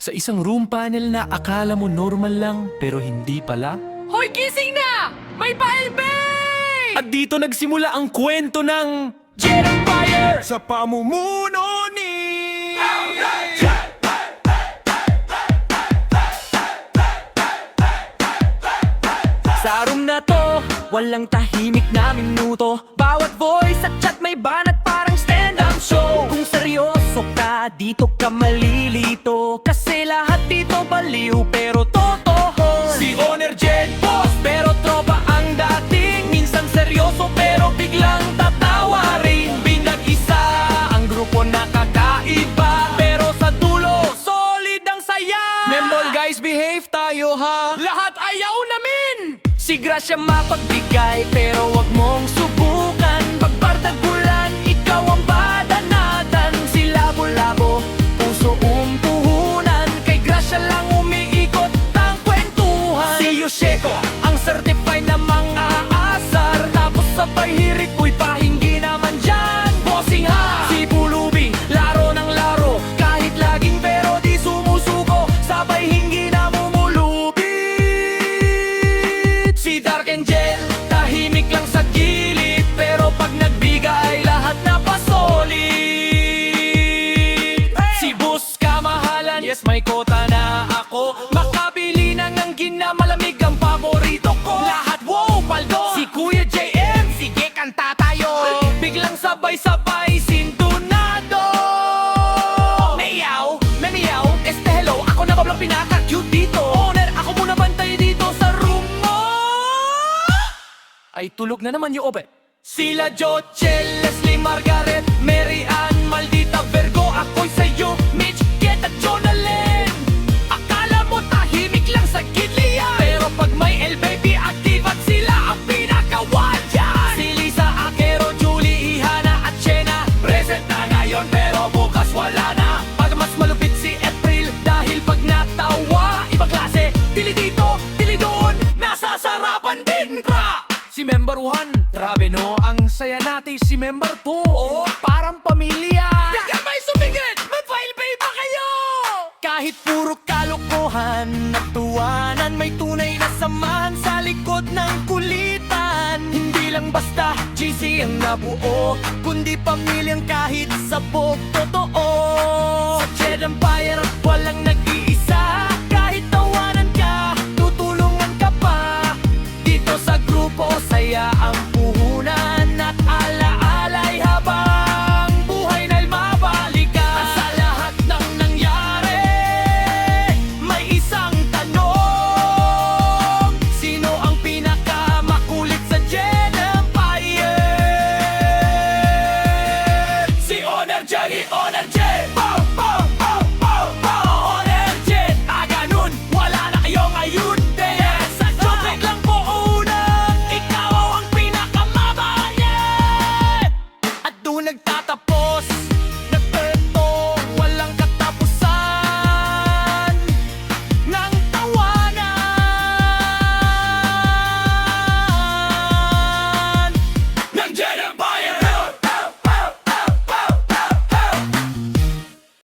Sa isang room panel na akala mo normal lang pero hindi pala. Hoy, gising na! May pa-elbay! At dito nagsimula ang kwento ng Jet Empire! sa pamumuno ni Sa room na to, walang tahimik na minuto. Bawat voice at chat may banat parang stand-up show. Kung seryoso ka, dito ka malilito. Kasi lahat dito baliw pero totoo. si Owner Jet Boss pero tropa ang dating. Minsan seryoso pero biglang tatawa rin. Binag-isa ang grupo na kakaiba, pero sa dulo, solid ang saya. Memol guys, behave tayo ha. Lahat ayaw namin! Si Gracia mapagbigay pero wag mong subukan. Pagbardagulan, ikaw ang badanatan. Si Labo-Labo, puso puhunan. Kay Gracia lang umiikot ang kwentuhan. Si Yosheko, ang certified na mga asar. Tapos sabay hirit, uy pahingi naman dyan. Bossing ha! Si Pulubi, laro ng laro. Kahit laging pero di sumusuko. Sabay hingi na si Dark Angel, tahimik lang sa gilid. Pero pag nagbigay, lahat na pasolid. Si Bus kamahalan, yes may kota na ako. Makabili ng anggin na malamig ang paborito ko. Lahat wow, paldo. Si Kuya JM, sige kanta tayo. Biglang sabay-sabay, sintonado. Meow, meow, hello. Ako na ba blang pinaka-cute dito? Owner, ako muna bantay dito sa room mo. Ay tulog na naman yung obe. Sila Jochel, Leslie, Margaret, Mary Ann, Maldita, Virgo. Ako'y sa'yo, Mitch, Ket at Jonalyn. Akala mo tahimik lang sa gidlian, pero pag may LBB, active at sila ang pinaka-wild dyan. Si Lisa, Akero, Julie, Ihana at Shena, present na ngayon pero bukas wala na. Pag mas malupit si April, dahil pag natawa, ibang klase. Dili dito, dili doon, nasasarapan din ka. Si Member 1, grabe no, ang saya natin. Si Member 2, oh, parang pamilya. Bigyan may sumingit, mag-file pay pa kayo. Kahit puro kalokohan, nagtuwanan, may tunay na samahan sa likod ng kulitan. Hindi lang basta GC ang nabuo, kundi pamilyang kahit sabog totoo. Sa Jet Empire, walang